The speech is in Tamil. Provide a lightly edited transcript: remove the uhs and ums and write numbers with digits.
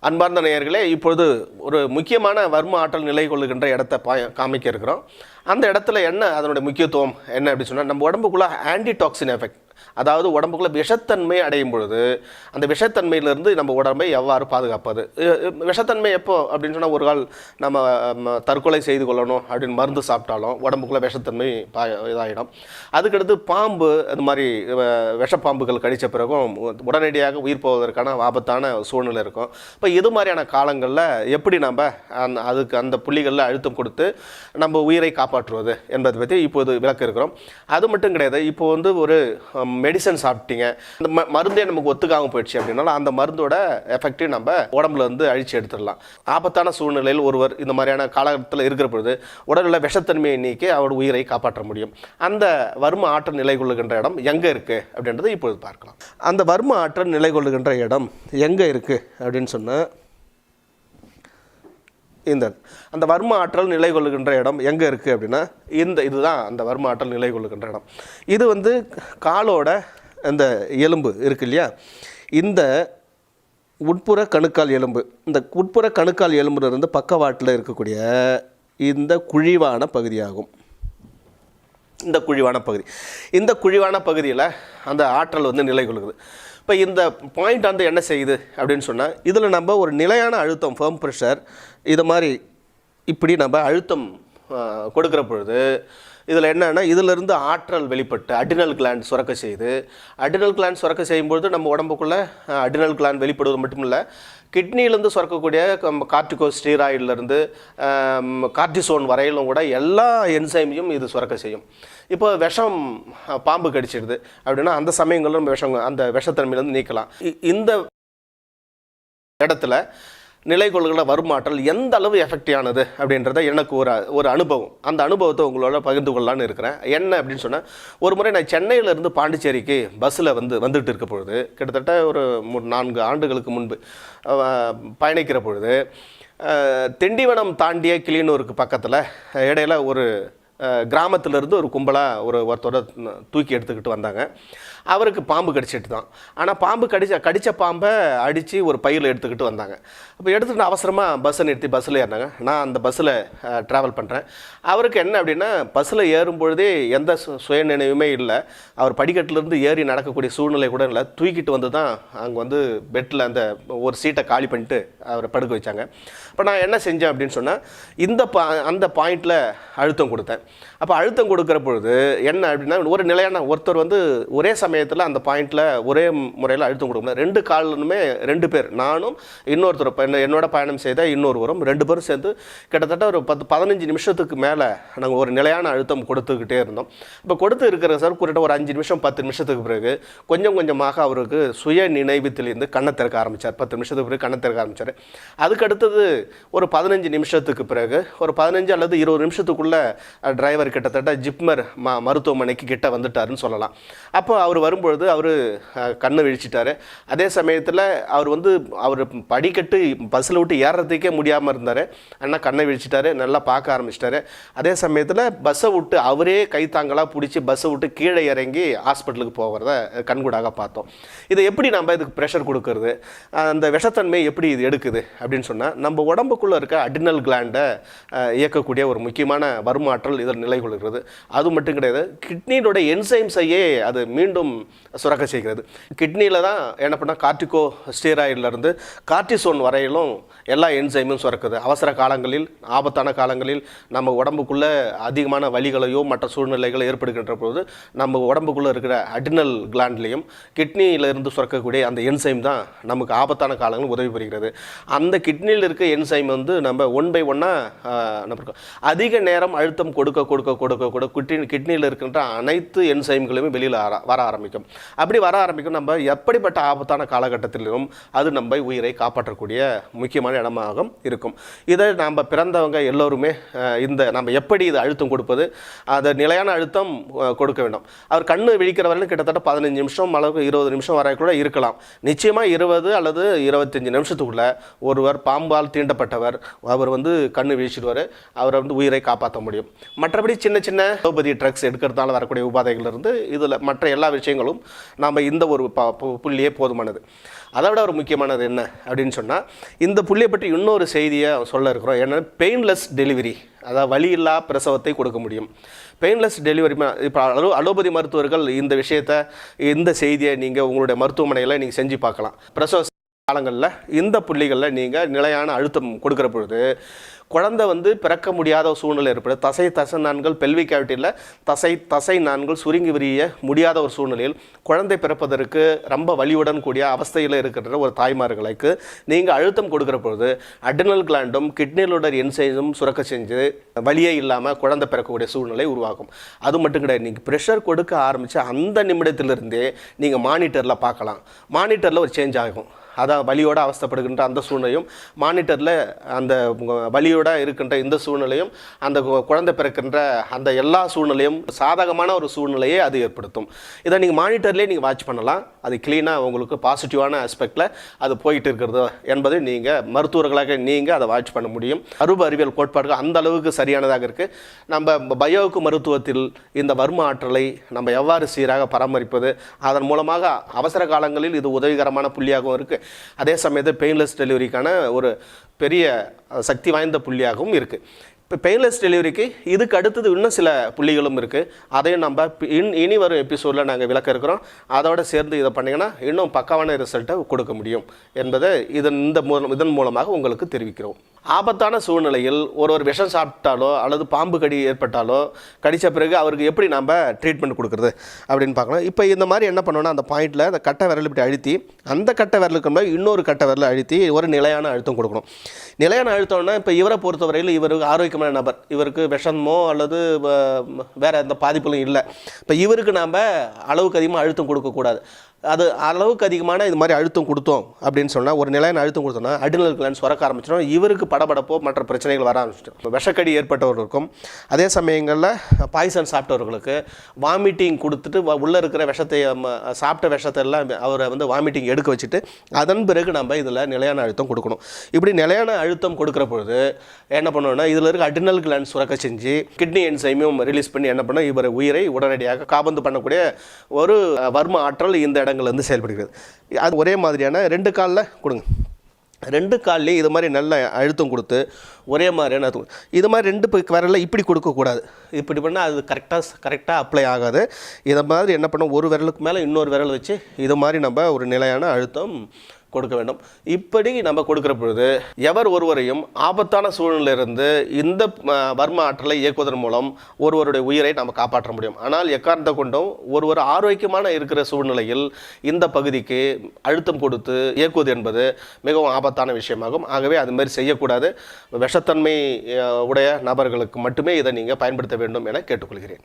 அன்பார்ந்த நேயர்களே, இப்பொழுது ஒரு முக்கியமான வர்ம ஆற்றல் நிலை கொள்ளுகின்ற இடத்தை காமிக்க இருக்கிறோம். அந்த இடத்துல என்ன அதனுடைய முக்கியத்துவம் என்ன அப்படின்னு சொன்னால், நம்ம உடம்புக்குள்ளே ஆன்டிடாக்சின் எஃபெக்ட், அதாவது உடம்புக்குள்ளே விஷத்தன்மை அடையும் பொழுது அந்த விஷத்தன்மையிலிருந்து நம்ம உடம்பை எவ்வாறு பாதுகாப்பது. விஷத்தன்மை எப்போ அப்படின்னு சொன்னால், ஒரு கால் நம்ம தற்கொலை செய்து கொள்ளணும் அப்படின்னு மருந்து சாப்பிட்டாலும் உடம்புக்குள்ளே விஷத்தன்மை இதாகிடும். அதுக்கடுத்து பாம்பு, அது மாதிரி விஷப்பாம்புகள் கடித்த பிறகும் உடனடியாக உயிர் போவதற்கான ஆபத்தான சூழ்நிலை இருக்கும். இப்போ இது மாதிரியான காலங்களில் எப்படி நம்ம அதுக்கு அந்த புள்ளிகளில் அழுத்தம் கொடுத்து நம்ம உயிரை காப்பாற்றுவது என்பதை பற்றி இப்போது விளக்க இருக்கிறோம். அது மட்டும் கிடையாது, இப்போ வந்து ஒரு மெடிசன் சாப்பிட்டீங்க, அந்த மருந்தே நமக்கு ஒத்துக்காமல் போயிடுச்சு அப்படின்னாலும் அந்த மருந்தோட எஃபெக்டையும் நம்ம உடம்புல வந்து அழிச்சு எடுத்துடலாம். ஆபத்தான சூழ்நிலையில் ஒருவர் இந்த மாதிரியான காலகட்டத்தில் இருக்கிற பொழுது உடலில் விஷத்தன்மையை நீக்கி அவரோட உயிரை காப்பாற்ற முடியும். அந்த வர்ம ஆற்றல் நிலை கொள்ளுகின்ற இடம் எங்கே இருக்குது அப்படின்றத இப்பொழுது பார்க்கலாம். அந்த வர்ம ஆற்றல் நிலை கொள்ளுகின்ற இடம் எங்கே இருக்குது அப்படின்னு சொன்னால், அந்த வர்ம ஆற்றல் நிலை கொள்ளுகின்ற இடம் எங்கே இருக்குது அப்படின்னா, இதுதான் அந்த வர்ம ஆற்றல் நிலை கொள்ளுகின்ற இடம். இது வந்து காலோட அந்த எலும்பு இருக்கு இல்லையா, இந்த உட்புற கணுக்கால் எலும்பு, இந்த உட்புற கணுக்கால் எலும்புலேருந்து பக்கவாட்டில் இருக்கக்கூடிய இந்த குழிவான பகுதியாகும். இந்த குழிவான பகுதியில் அந்த ஆற்றல் வந்து நிலை கொள்ளுது. இப்போ இந்த பாயிண்ட் வந்து என்ன செய்யுது அப்படின்னு சொன்னால், இதில் நம்ம ஒரு நிலையான அழுத்தம், ஃபேர்ம் ப்ரெஷர், இது மாதிரி இப்படி நம்ம அழுத்தம் கொடுக்குற பொழுது இதில் என்னென்னா, இதிலிருந்து ஆற்றல் வெளிப்பட்டு அடினல் கிளாண்ட் சுரக்க செய்யுது. அடினல் கிளாண்ட் சுரக்க செய்யும்பொழுது நம்ம உடம்புக்குள்ளே அடினல் கிளாண்ட் வெளிப்படுவது மட்டும் இல்லை, கிட்னியிலேருந்து சுரக்கக்கூடிய கார்டிகோஸ்டீராய்டிலேருந்து கார்டிசோன் வரையிலும் கூட எல்லா என்சைமையும் இது சுரக்க செய்யும். இப்போ விஷம் பாம்பு கடிச்சிடுது அப்படின்னா அந்த சமயங்களில் நம்ம அந்த விஷத்தன்மையிலேருந்து நீக்கலாம். இந்த இடத்துல நிலை கொள்ளுகிற வர்மாற்றல் எந்த அளவு எஃபெக்டிவானது அப்படின்றத எனக்கு ஒரு அனுபவம், அந்த அனுபவத்தை உங்களோட பகிர்ந்து கொள்ளலான்னு இருக்கிறேன். என்ன அப்படின்னு சொன்னால், ஒரு முறை நான் சென்னையிலேருந்து பாண்டிச்சேரிக்கு பஸ்ஸில் வந்துட்டு இருக்க பொழுது, கிட்டத்தட்ட ஒரு 4 ஆண்டுகளுக்கு முன்பு பயணிக்கிற பொழுது, திண்டிவனம் தாண்டிய கிளியனூருக்கு பக்கத்தில் இடையில ஒரு கிராமத்திலேருந்து ஒரு கும்பலாக ஒருத்தரை தூக்கி எடுத்துக்கிட்டு வந்தாங்க. அவருக்கு பாம்பு கடிச்சிட்டு தான், ஆனால் பாம்பு கடித்த பாம்பை அடித்து ஒரு பையில் எடுத்துக்கிட்டு வந்தாங்க. அப்போ எடுத்துகிட்டு அவசரமாக பஸ்ஸை நிறுத்தி பஸ்ஸில் ஏறினாங்க. நான் அந்த பஸ்ஸில் ட்ராவல் பண்ணுறேன். அவருக்கு என்ன அப்படின்னா, பஸ்ஸில் ஏறும்பொழுதே எந்த சுயநினைவுமே இல்லை. அவர் படிக்கட்டிலேருந்து ஏறி நடக்கக்கூடிய சூழ்நிலை கூட இல்லை. தூக்கிட்டு வந்து தான் அங்கே வந்து பெட்டில் அந்த ஒரு சீட்டை காலி பண்ணிட்டு அவரை படுக்க வச்சாங்க. இப்போ நான் என்ன செஞ்சேன் அப்படின்னு சொன்னால், அந்த பாயிண்டில் அழுத்தம் கொடுத்தேன். அப்போ அழுத்தம் கொடுக்குற பொழுது என்ன அப்படின்னா, ஒரு நிலையான ஒருத்தர் வந்து ஒரே சமயத்தில் அந்த பாயிண்டில் ஒரே முறையில் அழுத்தம் கொடுக்கணும். 2 காலுமே 2 பேர், நானும் இன்னொருத்தர், என்னோட பயணம் செய்த இன்னொருவரும் 2 பேரும் சேர்ந்து கிட்டத்தட்ட ஒரு 10-15 நிமிஷத்துக்கு மேலே நாங்கள் ஒரு நிலையான அழுத்தம் கொடுத்துக்கிட்டே இருந்தோம். இப்போ கொடுத்து இருக்கிற சார் குறிப்பிட்ட ஒரு 5 நிமிஷம் 10 நிமிஷத்துக்கு பிறகு கொஞ்சம் கொஞ்சமாக அவருக்கு சுய நினைவுத்திலிருந்து கண்ணை திறக்க ஆரம்பித்தார். 10 நிமிஷத்துக்கு பிறகு கண்ணை திறக்க ஆரம்பித்தார். அதுக்கு அடுத்தது ஒரு 15 நிமிஷத்துக்கு பிறகு ஒரு 15 அல்லது 20 நிமிஷத்துக்குள்ளே டிரைவர் கிட்டத்தட்ட ஜிப்மர் மருத்துவமனைக்கு கிட்ட வந்துட்டாருன்னு சொல்லலாம். அப்போ அவர் வரும்பொழுது அவர் கண்ணை விழிச்சிட்டார். அதே சமயத்தில் அவர் படிக்கட்டு பஸ்ஸில் விட்டு ஏறுறதுக்கே முடியாமல் இருந்தார். ஆனால் கண்ணை விழிச்சிட்டாரு, நல்லா பார்க்க ஆரம்பிச்சிட்டாரு. அதே சமயத்தில் பஸ்ஸை விட்டு அவரே கைத்தாங்களாக பிடிச்சி பஸ்ஸை விட்டு கீழே இறங்கி ஹாஸ்பிட்டலுக்கு போகிறத கண்கூடாக பார்த்தோம். இதை எப்படி நம்ம இதுக்கு ப்ரெஷர் கொடுக்கறது, அந்த விஷத்தன்மை எப்படி இது எடுக்குது அப்படின்னு சொன்னால், நம்ம உடம்புக்குள்ளே இருக்க அடினல் கிளாண்டை இயக்கக்கூடிய ஒரு முக்கியமான வர்மாற்றல் இதில் நிலை கொள்கிறது. அது மட்டும் கிடையாது, கிட்னியோட என்சைம்ஸையே அது மீண்டும் சுரக்க செய்கிறது. கிட்னியில் தான் என்ன பண்ணால் கார்டிகோஸ்டீராய்டிலேருந்து கார்டிசோன் வரையிலும் எல்லா என்சைமும் சுரக்குது. அவசர காலங்களில், ஆபத்தான காலங்களில் நம்ம உடம்புக்குள்ளே அதிகமான வலிகளையோ மற்ற சூழ்நிலைகளை ஏற்படுகின்ற போது நம்ம உடம்புக்குள்ளே இருக்கிற அடினல் கிளாண்ட்லேயும் கிட்னியிலிருந்து சுரக்கக்கூடிய அந்த என்சைம் தான் நமக்கு ஆபத்தான காலங்கள் உதவி புரிகிறது. அந்த கிட்னியில் இருக்க என்சைம் வந்து நம்ம 1 by 1 அதிக நேரம் அழுத்தம் கொடுக்க கொடுக்க கொடுக்க கூட கிட்னியில் இருக்கின்ற அனைத்து என்சைம்களுமே வெளியில் வர ஆரம்பிக்கும். அப்படி வர ஆரம்பிக்கும். நம்ம எப்படிப்பட்ட ஆபத்தான காலகட்டத்திலும் அது நம்ம உயிரை காப்பாற்றக்கூடிய முக்கியமான இடமாக இருக்கும். இதை நாம் பிறந்தவங்க எல்லோருமே நம்ம எப்படி இது அழுத்தம் கொடுப்பது, அதை நிலையான அழுத்தம் கொடுக்க வேண்டும். அவர் கண்ணு விழிக்கிற வரையிலும் கிட்டத்தட்ட 15 நிமிஷம் அளவுக்கு 20 நிமிஷம் வரை கூட இருக்கலாம். நிச்சயமாக 20 அல்லது 25 நிமிஷத்துக்குள்ள ஒருவர் பாம்பால் தீண்டப்பட்டவர் அவர் கண்ணு வீழ்ச்சிடுவார், அவரை உயிரை காப்பாற்ற முடியும். மற்றபடி சின்ன சின்ன ட்ரக்ஸ் எடுக்கிறதுனால வரக்கூடிய உபாதைகள் இருந்து இதில் மற்ற எல்லா விஷயங்களும் விஷயங்களும் நாம் இந்த ஒரு புள்ளியே போதுமானது. அதை விட ஒரு முக்கியமானது என்ன அப்படின்னு சொன்னால், இந்த புள்ளியை பற்றி இன்னொரு செய்தியை சொல்ல இருக்கிறோம். ஏன்னா பெயின்லெஸ் டெலிவரி, அதாவது வலியில்லா பிரசவத்தை கொடுக்க முடியும். பெயின்லெஸ் டெலிவரி இப்போ அலோபதி மருத்துவர்கள் இந்த செய்தியை நீங்கள் உங்களுடைய மருத்துவமனையில் நீங்கள் செஞ்சு பார்க்கலாம். பிரசவ காலங்களில் இந்த புள்ளிகளில் நீங்கள் நிலையான அழுத்தம் கொடுக்குற பொழுது குழந்தை பிறக்க முடியாத ஒரு சூழ்நிலை ஏற்படுது. தசை நான்கள் பெல்விக் கேவிட்டியில் தசை நான்கள் சுருங்கி விரிய முடியாத ஒரு சூழ்நிலையில் குழந்தை பிறப்பதற்கு ரொம்ப வலியுடன் கூடிய அவஸ்தையில் இருக்கிற ஒரு தாய்மார்களுக்கு நீங்கள் அழுத்தம் கொடுக்குற பொழுது அட்ரினல் கிளாண்டும் கிட்னிலுடைய என்சைமும் சுரக்க செஞ்சு வலியே இல்லாமல் குழந்தை பிறக்கக்கூடிய சூழ்நிலை உருவாகும். அது மட்டும் கிடையாது, நீங்கள் ப்ரெஷர் கொடுக்க ஆரம்பித்த அந்த நிமிடத்திலிருந்தே நீங்கள் மானிட்டரில் பார்க்கலாம். மானிட்டரில் ஒரு சேஞ்ச் ஆகும். அதான் வலியோடு அவஸ்தைப்படுகின்ற அந்த சூழ்நிலையும், மானிட்டரில் அந்த வலியோடு இருக்கின்ற இந்த சூழ்நிலையும், அந்த குழந்தை பிறக்கின்ற அந்த எல்லா சூழ்நிலையும் சாதகமான ஒரு சூழ்நிலையை அது ஏற்படுத்தும். இதை நீங்கள் மானிட்டர்லேயே நீங்கள் வாட்ச் பண்ணலாம். அது க்ளீனாக உங்களுக்கு பாசிட்டிவான ஆஸ்பெக்டில் அது போயிட்டு இருக்கிறது என்பதை நீங்கள் மருத்துவர்களாக நீங்கள் அதை வாட்ச் பண்ண முடியும். அருவ அறிவியல் கோட்பாடுகள் அந்த அளவுக்கு சரியானதாக இருக்குது. நம்ம பயோவுக்கு மருத்துவத்தில் இந்த வர்ம ஆற்றலை நம்ம எவ்வாறு சீராக பராமரிப்பது, அதன் மூலமாக அவசர காலங்களில் இது உதவிகரமான புள்ளியாகவும் இருக்குது. அதே சமயத்தில் பெயின்லெஸ் டெலிவரிக்கான ஒரு பெரிய சக்தி வாய்ந்த புள்ளியாகவும் இருக்குது. இப்போ பெயின்லெஸ் டெலிவரிக்கு இதுக்கு அடுத்தது இன்னும் சில புள்ளிகளும் இருக்குது. அதையும் நம்ம இனி வரும் எபிசோடில் நாங்கள் விளக்க இருக்கிறோம். அதோடு சேர்ந்து இதை பண்ணிங்கன்னா இன்னும் பக்காவான ரிசல்ட்டை கொடுக்க முடியும் என்பதை இதன் மூலமாக உங்களுக்கு தெரிவிக்கிறோம். ஆபத்தான சூழ்நிலையில் ஒரு விஷம் சாப்பிட்டாலோ அல்லது பாம்பு கடி ஏற்பட்டாலோ கடித்த பிறகு அவருக்கு எப்படி நம்ம ட்ரீட்மெண்ட் கொடுக்குறது அப்படின்னு பார்க்கலாம். இப்போ இந்த மாதிரி என்ன பண்ணோன்னா, அந்த பாயிண்டில் அந்த கட்டை விரல் இப்படி அழுத்தி அந்த கட்டை விரலுக்கு மேலே இன்னொரு கட்டை விரலை அழுத்தி ஒரு நிலையான அழுத்தம் கொடுக்கணும். நிலையான அழுத்தம்னா இப்போ இவரை பொறுத்தவரையில் இவருக்கு ஆரோக்கியமான நபர், இவருக்கு விஷமோ அல்லது வேறு எந்த பாதிப்புகளும் இல்லை. இப்போ இவருக்கு நாம் அளவுக்கு அதிகமாக அழுத்தம் கொடுக்கக்கூடாது. அது அளவுக்கு அதிகமான இது மாதிரி அழுத்தம் கொடுத்தோம் அப்படின்னு சொன்னால், ஒரு நிலையான அழுத்தம் கொடுத்தோம்னா அட்ரினல் கிளாண்ட் சுரக்க ஆரம்பிச்சிடும். இவருக்கு படபடப்போ மற்ற பிரச்சனைகள் வர ஆரம்பிச்சிடும். விஷக்கடி ஏற்பட்டவர்களுக்கும் அதே சமயங்களில் பாய்சன் சாப்பிட்டவர்களுக்கு வாமிட்டிங் கொடுத்துட்டு உள்ளே இருக்கிற விஷத்தை சாப்பிட்ட விஷத்தெல்லாம் அவரை வாமிட்டிங் எடுக்க வச்சுட்டு அதன் பிறகு நம்ம இதில் நிலையான அழுத்தம் கொடுக்கணும். இப்படி நிலையான அழுத்தம் கொடுக்குற பொழுது என்ன பண்ணணும்னா, இதில் இருக்க அட்ரினல் கிளாண்ட் சுரக்க செஞ்சு கிட்னி என்சைமையும் ரிலீஸ் பண்ணி என்ன பண்ணோம், இவர் உயிரை உடனடியாக காபந்து பண்ணக்கூடிய ஒரு வர்ம ஆற்றல் இந்த இடங்கள்லேருந்து செயல்படுகிறது. அது ஒரே மாதிரியான 2 காலில் கொடுங்க. 2 கால்லையும் இது மாதிரி நல்ல அழுத்தம் கொடுத்து ஒரே மாதிரியான இது மாதிரி 2 விரலில் இப்படி கொடுக்கக்கூடாது. இப்படி பண்ணால் அது கரெக்டாக அப்ளை ஆகாது. இதை மாதிரி என்ன பண்ணோம், ஒரு விரலுக்கு மேலே இன்னொரு விரல் வச்சு இது மாதிரி நம்ம ஒரு நிலையான அழுத்தம் கொடுக்க வேண்டும். இப்படி நம்ம கொடுக்குற பொழுது எவர் ஒருவரையும் ஆபத்தான சூழ்நிலையிலிருந்து இந்த வர்ம ஆற்றலை இயக்குவதன் மூலம் ஒருவருடைய உயிரை நம்ம காப்பாற்ற முடியும். ஆனால் எக்காரணத்தை கொண்டும் ஒருவர் ஆரோக்கியமான இருக்கிற சூழ்நிலையில் இந்த பகுதிக்கு அழுத்தம் கொடுத்து இயக்குவது என்பது மிகவும் ஆபத்தான விஷயமாகும். ஆகவே அது மாதிரி செய்யக்கூடாது. விஷத்தன்மை உடைய நபர்களுக்கு மட்டுமே இதை நீங்கள் பயன்படுத்த வேண்டும் என கேட்டுக்கொள்கிறேன்.